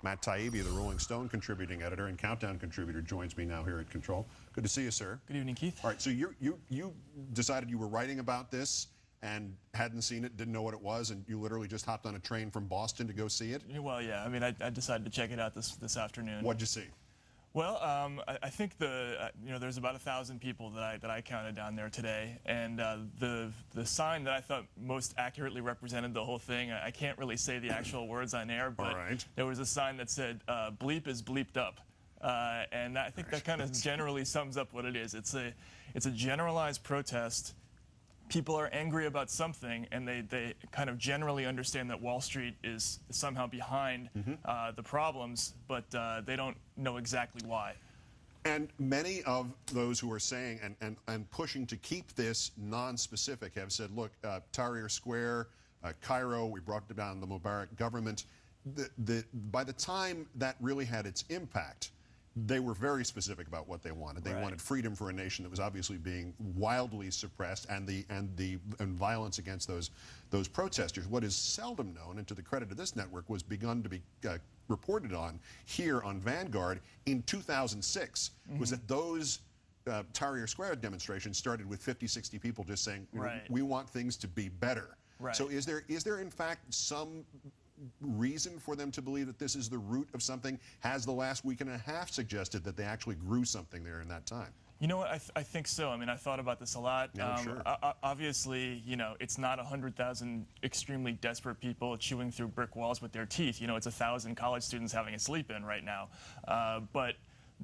Matt Taibbi, the Rolling Stone contributing editor and Countdown contributor, joins me now here at Control. Good to see you, sir. Good evening, Keith. All right, so you decided you were writing about this and hadn't seen it, didn't know what it was, and you literally just hopped on a train from Boston to go see it? Well, yeah. I mean, I decided to check it out this afternoon. What'd you see? Well, I think there's about 1,000 people that I counted down there today, and the sign that I thought most accurately represented the whole thing. I can't really say the actual words on air, but there was a sign that said "bleep is bleeped up," and I think that kind of generally sums up what it is. It's a generalized protest. People are angry about something, and they kind of generally understand that Wall Street is somehow behind the problems, but they don't know exactly why. And many of those who are saying and pushing to keep this non-specific have said, look, Tahrir Square, Cairo, we brought down the Mubarak government. By the time that really had its impact, they were very specific about what they wanted. They wanted freedom for a nation that was obviously being wildly suppressed, and violence against those protesters. What is seldom known, and to the credit of this network, was begun to be reported on here on Vanguard in 2006, was that those Tahrir Square demonstrations started with 50, 60 people just saying, we want things to be better. So is there in fact some reason for them to believe that this is the root of something? Has the last week and a half suggested that they actually grew something there in that time? You know what, I think so. I mean, I thought about this a lot. Yeah, sure. Obviously, you know, it's not 100,000 extremely desperate people chewing through brick walls with their teeth. You know, it's 1,000 college students having a sleep-in right now. But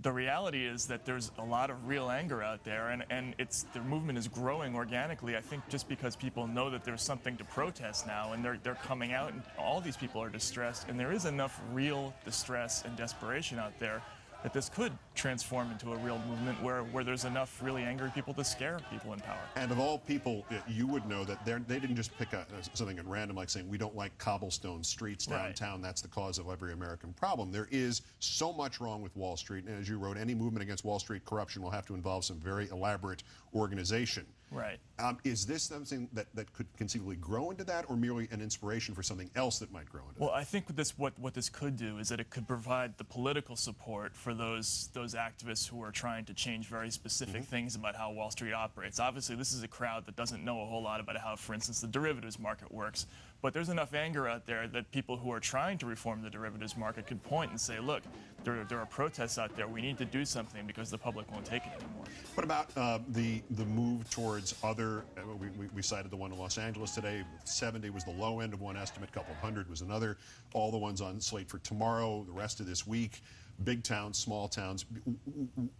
the reality is that there's a lot of real anger out there, and the movement is growing organically. I think just because people know that there's something to protest now, and they're coming out, and all these people are distressed, and there is enough real distress and desperation out there that this could transform into a real movement where there's enough really angry people to scare people in power. And of all people, you would know that they didn't just pick something at random, like saying, we don't like cobblestone streets downtown, that's the cause of every American problem. There is so much wrong with Wall Street, and as you wrote, any movement against Wall Street corruption will have to involve some very elaborate organization. Right. Is this something that could conceivably grow into that, or merely an inspiration for something else that might grow into that? Well, I think what this could do is that it could provide the political support for those activists who are trying to change very specific things about how Wall Street operates. Obviously, this is a crowd that doesn't know a whole lot about how, for instance, the derivatives market works. But there's enough anger out there that people who are trying to reform the derivatives market could point and say, look, there are protests out there. We need to do something because the public won't take it anymore. What about the move towards other, we cited the one in Los Angeles today, 70 was the low end of one estimate, a couple of hundred was another, all the ones on slate for tomorrow, the rest of this week, big towns, small towns.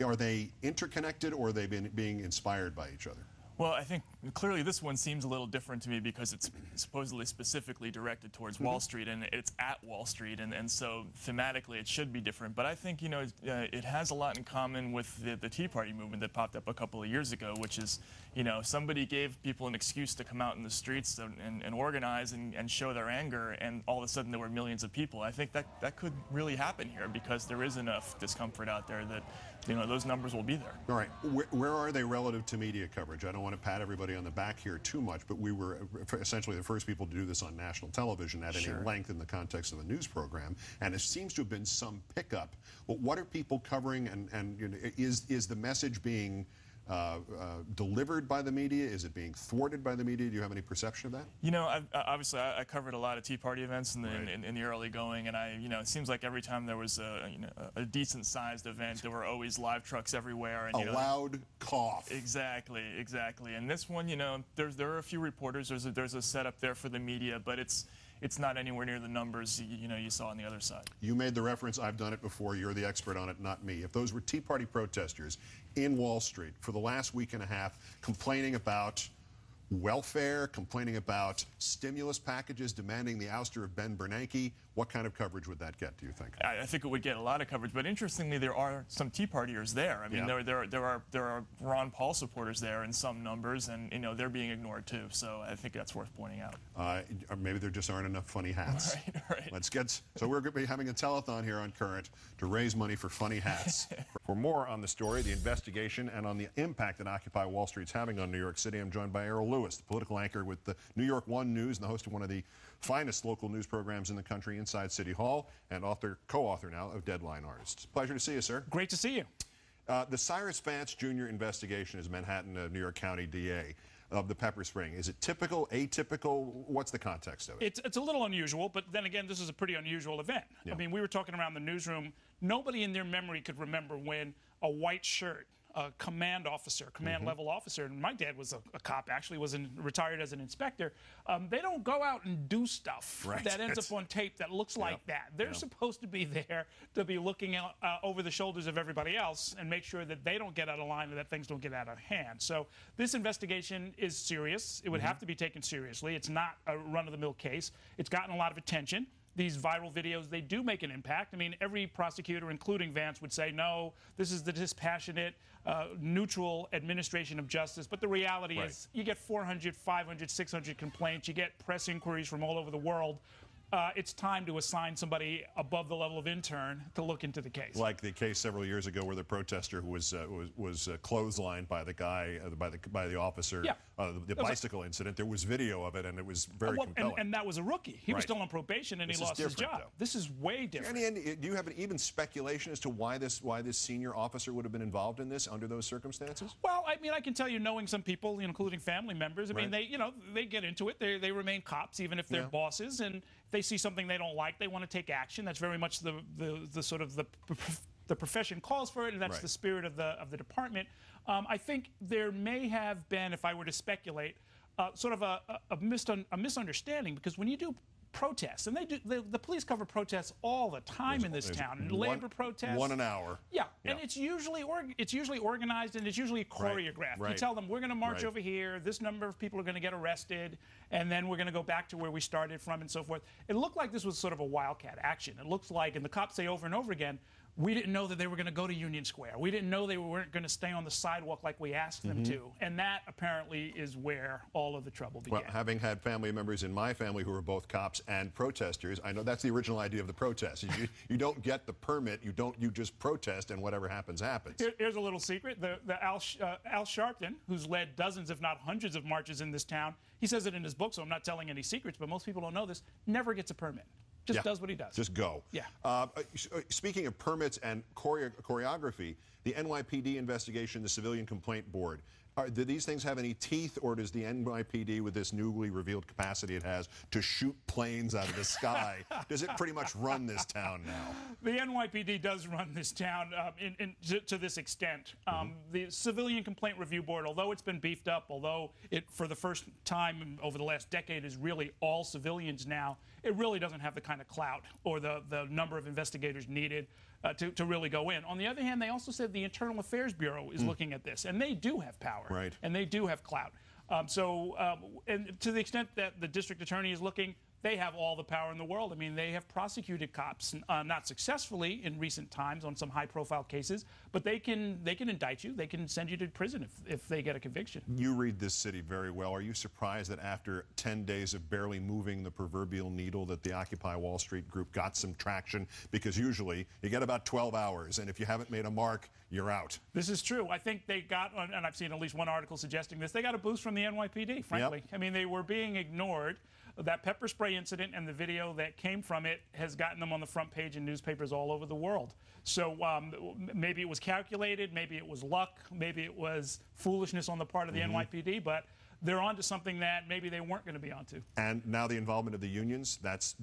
Are they interconnected, or are they being inspired by each other? Well, I think clearly this one seems a little different to me because it's supposedly specifically directed towards Wall Street, and it's at Wall Street, and so thematically it should be different. But I think, you know, it has a lot in common with the Tea Party movement that popped up a couple of years ago, which is, you know, somebody gave people an excuse to come out in the streets and organize and show their anger, and all of a sudden there were millions of people. I think that could really happen here because there is enough discomfort out there that, you know, those numbers will be there. All right. Where are they relative to media coverage? I don't want to pat everybody on the back here too much, but we were essentially the first people to do this on national television at any length in the context of a news program, and it seems to have been some pickup. Well, what are people covering, and you know, is the message being delivered by the media? Is it being thwarted by the media? Do you have any perception of that? You know, obviously I covered a lot of Tea Party events in the early going, and you know, it seems like every time there was a decent-sized event, there were always live trucks everywhere. And, a loud cough. Exactly. And this one, you know, there are a few reporters. There's a setup there for the media, but it's not anywhere near the numbers you saw on the other side. You made the reference, I've done it before, you're the expert on it, not me. If those were Tea Party protesters in Wall Street for the last week and a half complaining about welfare, complaining about stimulus packages, demanding the ouster of Ben Bernanke, what kind of coverage would that get, do you think? I think it would get a lot of coverage, but interestingly, there are some Tea Partiers there. I mean, there are Ron Paul supporters there in some numbers, and you know, they're being ignored too. So I think that's worth pointing out. Or maybe there just aren't enough funny hats. Right. Let's get. So we're going to be having a telethon here on Current to raise money for funny hats. For more on the story, the investigation, and on the impact that Occupy Wall Street's having on New York City, I'm joined by Errol, the political anchor with the New York One News and the host of one of the finest local news programs in the country, Inside City Hall, and co-author now of Deadline Artists. Pleasure to see you, sir. Great to see you. The Cyrus Vance Jr. investigation as Manhattan, New York County DA of the pepper spraying. Is it typical, atypical? What's the context of it? It's a little unusual, but then again, this is a pretty unusual event. Yeah. I mean, we were talking around the newsroom. Nobody in their memory could remember when a white shirt, a command officer, command level officer, and my dad was a cop, actually retired as an inspector. They don't go out and do stuff that ends up on tape that looks like that. They're supposed to be there to be looking out over the shoulders of everybody else and make sure that they don't get out of line and that things don't get out of hand. So this investigation is serious. It would have to be taken seriously. It's not a run-of-the-mill case. It's gotten a lot of attention. These viral videos, they do make an impact. I mean, every prosecutor, including Vance, would say, no, this is the dispassionate, neutral administration of justice. But the reality is you get 400, 500, 600 complaints. You get press inquiries from all over the world. It's time to assign somebody above the level of intern to look into the case. Like the case several years ago where the protester who was clotheslined by the guy, by the officer, the bicycle incident. There was video of it, and it was very compelling. And that was a rookie. He was still on probation, and he lost his job. This is way different. Do you have an even speculation as to why this senior officer would have been involved in this under those circumstances? Well, I mean, I can tell you, knowing some people, including family members, I mean, they get into it. They remain cops, even if they're bosses, and if they see something they don't like, they want to take action. That's very much the sort of the profession calls for it, and that's the spirit of the department. I think there may have been, if I were to speculate, sort of a misunderstanding, because when you do protests, and the police cover protests all the time in this town, and labor protests. 1 an hour. Yeah, and it's usually organized, and it's usually choreographed. You tell them, we're going to march over here, this number of people are going to get arrested, and then we're going to go back to where we started from, and so forth. It looked like this was sort of a wildcat action. It looks like, and the cops say over and over again, we didn't know that they were going to go to Union Square. We didn't know they weren't going to stay on the sidewalk like we asked them to. And that apparently is where all of the trouble began. Well, having had family members in my family who are both cops and protesters, I know that's the original idea of the protest. You don't get the permit, you just protest, and whatever happens, happens. Here's a little secret. Al Sharpton, who's led dozens, if not hundreds of marches in this town, he says it in his book, so I'm not telling any secrets, but most people don't know this, never gets a permit. Just does what he does. Just go. Yeah. Speaking of permits and choreography, the NYPD investigation, the Civilian Complaint Board, do these things have any teeth, or does the NYPD, with this newly revealed capacity it has to shoot planes out of the sky, does it pretty much run this town now? The NYPD does run this town to this extent. The Civilian Complaint Review Board, although it's been beefed up, although it, for the first time over the last decade, is really all civilians now, it really doesn't have the kind of clout or the number of investigators needed to really go in. On the other hand, they also said the Internal Affairs Bureau is looking at this, and they do have power, and they do have clout. And to the extent that the district attorney is looking, they have all the power in the world. I mean, they have prosecuted cops, not successfully in recent times on some high-profile cases, but they can indict you. They can send you to prison if they get a conviction. You read this city very well. Are you surprised that after 10 days of barely moving the proverbial needle that the Occupy Wall Street group got some traction? Because usually you get about 12 hours, and if you haven't made a mark, you're out. This is true. I think they got, and I've seen at least one article suggesting this, they got a boost from the NYPD, frankly. I mean, they were being ignored. That pepper spray incident and the video that came from it has gotten them on the front page in newspapers all over the world. So maybe it was calculated, maybe it was luck, maybe it was foolishness on the part of the NYPD, but they're onto something that maybe they weren't going to be onto. And now the involvement of the unions, that's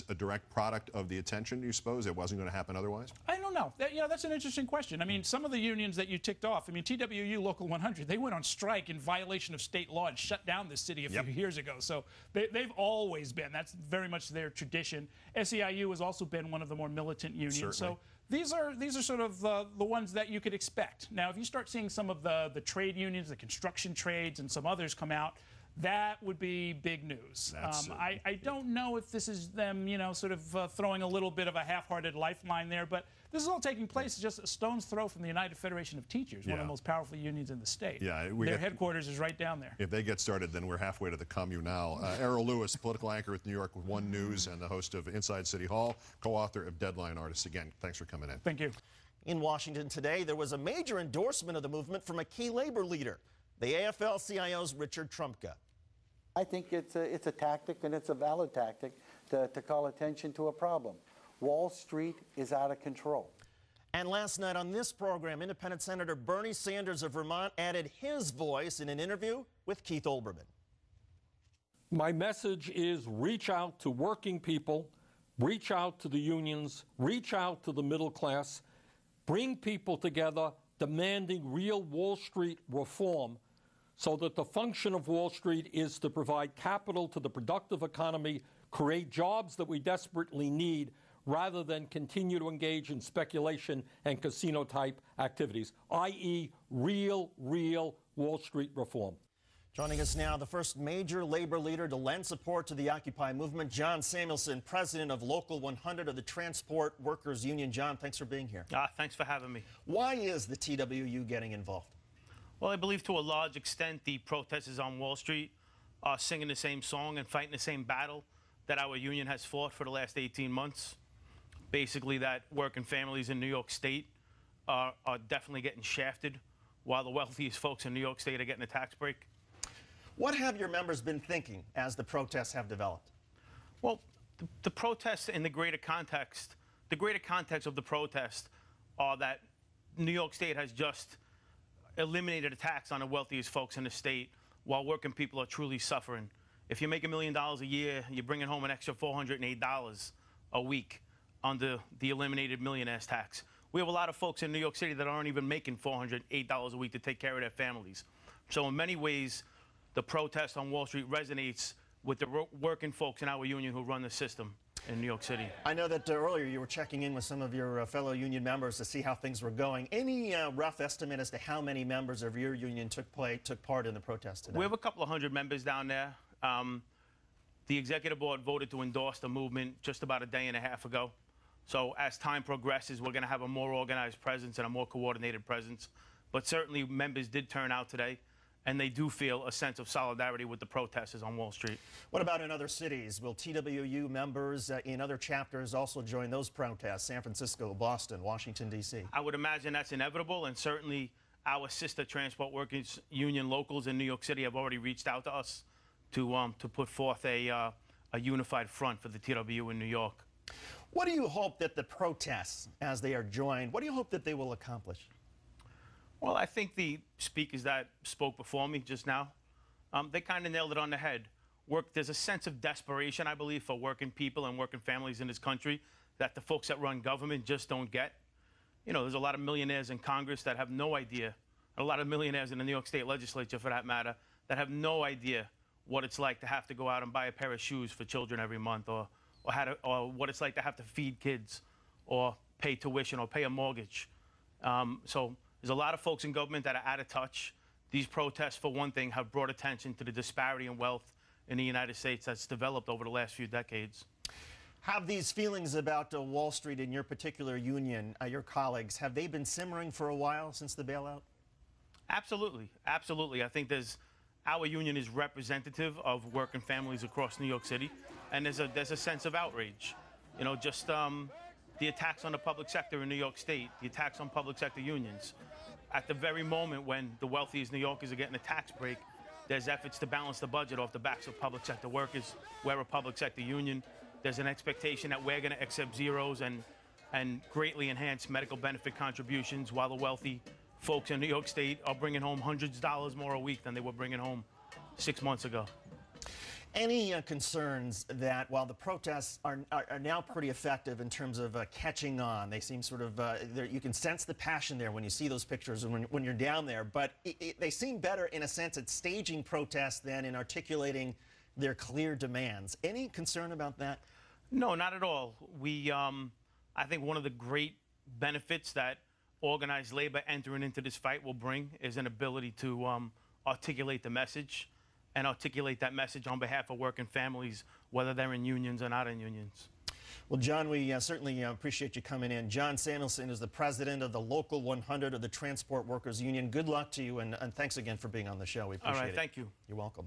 a direct product of the attention, you suppose? It wasn't going to happen otherwise? I don't know. That's an interesting question. I mean, some of the unions that you ticked off, I mean, TWU Local 100, they went on strike in violation of state law and shut down this city a few years ago. So they've always been. That's very much their tradition. SEIU has also been one of the more militant unions. Certainly. So these are sort of the ones that you could expect. Now, if you start seeing some of the trade unions, the construction trades, and some others come out, that would be big news. I don't know if this is them, sort of throwing a little bit of a half-hearted lifeline there, but this is all taking place just a stone's throw from the United Federation of Teachers, one of the most powerful unions in the state. Their headquarters is right down there. If they get started, then we're halfway to the communal. Errol Lewis, political anchor with New York One News and the host of Inside City Hall, co-author of Deadline Artists. Again, thanks for coming in. Thank you. In Washington today, there was a major endorsement of the movement from a key labor leader, the AFL-CIO's Richard Trumka. I think it's a tactic, and it's a valid tactic to call attention to a problem. Wall Street is out of control. And last night on this program, Independent Senator Bernie Sanders of Vermont added his voice in an interview with Keith Olbermann. My message is reach out to working people, reach out to the unions, reach out to the middle class, bring people together demanding real Wall Street reform so that the function of Wall Street is to provide capital to the productive economy, create jobs that we desperately need, rather than continue to engage in speculation and casino-type activities, i.e. real Wall Street reform. Joining us now, the first major labor leader to lend support to the Occupy movement, John Samuelsen, president of Local 100 of the Transport Workers Union. John, thanks for being here. Thanks for having me. Why is the TWU getting involved? Well, I believe to a large extent the protesters on Wall Street are singing the same song and fighting the same battle that our union has fought for the last 18 months. Basically, that working families in New York State are definitely getting shafted, while the wealthiest folks in New York State are getting a tax break. What have your members been thinking as the protests have developed? Well, the protests in the greater context of the protest are that New York State has just eliminated a tax on the wealthiest folks in the state, while working people are truly suffering. If you make $1 million a year, you're bringing home an extra $408 a week under the eliminated millionaires tax. We have a lot of folks in New York City that aren't even making $408 a week to take care of their families. So in many ways, the protest on Wall Street resonates with the working folks in our union who run the system in New York City. I know that earlier you were checking in with some of your fellow union members to see how things were going. Any rough estimate as to how many members of your union took part in the protest today? We have a couple of hundred members down there. The executive board voted to endorse the movement just about a day and a half ago. So as time progresses, we're going to have a more organized presence and a more coordinated presence. But certainly members did turn out today, and they do feel a sense of solidarity with the protesters on Wall Street. What about in other cities? Will TWU members in other chapters also join those protests? San Francisco, Boston, Washington, D.C.? I would imagine that's inevitable, and certainly our sister Transport Workers Union locals in New York City have already reached out to us to put forth a unified front for the TWU in New York. What do you hope that the protests, as they are joined, what do you hope that they will accomplish? Well, I think the speakers that spoke before me just now, they kind of nailed it on the head. There's a sense of desperation, I believe, for working people and working families in this country that the folks that run government just don't get. You know, there's a lot of millionaires in Congress that have no idea, a lot of millionaires in the New York State legislature, for that matter, that have no idea what it's like to have to go out and buy a pair of shoes for children every month, or what it's like to have to feed kids, or pay tuition, or pay a mortgage. So there's a lot of folks in government that are out of touch. These protests, for one thing, have brought attention to the disparity in wealth in the United States that's developed over the last few decades. Have these feelings about Wall Street in your particular union, your colleagues, have they been simmering for a while since the bailout? Absolutely, absolutely. I think our union is representative of working families across New York City, and there's a sense of outrage. You know, just the attacks on the public sector in New York State, the attacks on public sector unions. At the very moment when the wealthiest New Yorkers are getting a tax break, there's efforts to balance the budget off the backs of public sector workers. We're a public sector union. There's an expectation that we're going to accept zeros and greatly enhance medical benefit contributions, while the wealthy folks in New York State are bringing home hundreds of dollars more a week than they were bringing home 6 months ago. Any concerns that while the protests are now pretty effective in terms of catching on, they seem sort of, you can sense the passion there when you see those pictures and when you're down there, but they seem better in a sense at staging protests than in articulating their clear demands. Any concern about that? No, not at all. I think one of the great benefits that organized labor entering into this fight will bring is an ability to articulate the message, and articulate that message on behalf of working families, whether they're in unions or not in unions. Well, John, we certainly appreciate you coming in. John Samuelsen is the president of the Local 100 of the Transport Workers Union. Good luck to you, and thanks again for being on the show. We appreciate it. All right, thank you. You're welcome.